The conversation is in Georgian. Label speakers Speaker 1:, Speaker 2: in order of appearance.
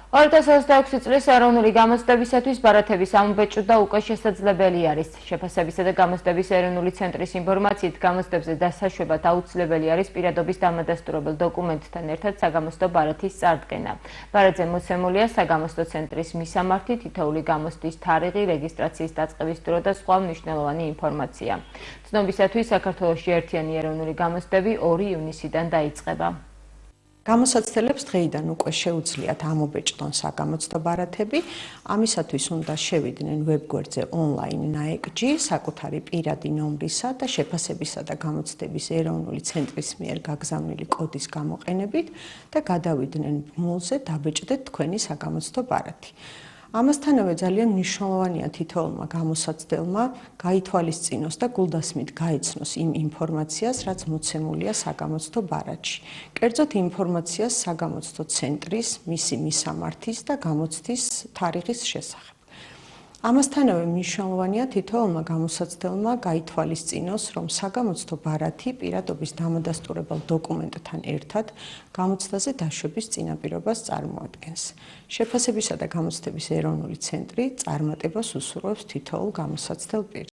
Speaker 1: 2026 წლის ეროვნული გამოცდებისათვის ბარათების ამობეჭდა უკვე შესაძლებელი არის. შეფასებისა და გამოცდების ეროვნული ცენტრის ინფორმაციით, გამოცდებზე დასაშვებად აუცილებელი არის პირადობის დამადასტურებელ დოკუმენტთან ერთად საგამოცდო ბარათის წარდგენა. ბარათზე მოცემულია საგამოცდო ცენტრის მისამართი, თითოეული გამოცდის თარიღი, რეგისტრაციის დაწყების დრო და სხვა მნიშვნელოვანი ინფორმაცია. ცნობისათვის საქართველოში ერთიანი ეროვნული გამოცდები 2 ივნისიდან დაიწყება.
Speaker 2: გამოსაცდელებს დღეიდან უკვე შეუძლიათ ამობეჭდონ საგამოცდო ბარათები, ამისათვის უნდა შევიდნენ ვებგვერდზე online naeg.gi საკუთარი პირადი ნომრისა და შეფასებისა და გამოცდების ეროვნული ცენტრის მიერ გაგზავნილი კოდის გამოყენებით და გადავიდნენ ბმულზე დაბეჭდეთ თქვენი საგამოცდო ბარათი. ამასთანავე ძალიან მნიშვნელოვანია თითოეულმა გამოსაცდელმა გაითვალისწინოს და გულდასმით გაეცნოს იმ ინფორმაციას, რაც მოცემულია საგამოცდო ბარათში. კერძოდ ინფორმაციას საგამოცდო ცენტრის, მისი მისამართის და გამოცდის თარიღის შესახებ. ამასთანავე მნიშვნელოვანია თითოეულმა გამოსაცდელმა გაითვალისწინოს, რომ საგამოცდო ბარათი პირადობის დამადასტურებელ დოკუმენტთან ერთად გამოცდაზე დაშვების წინაპირობას წარმოადგენს. შეფასებისა და გამოცდების ეროვნული ცენტრი წარმატებას უსურვებს თითოეულ გამოსაცდელ პირს.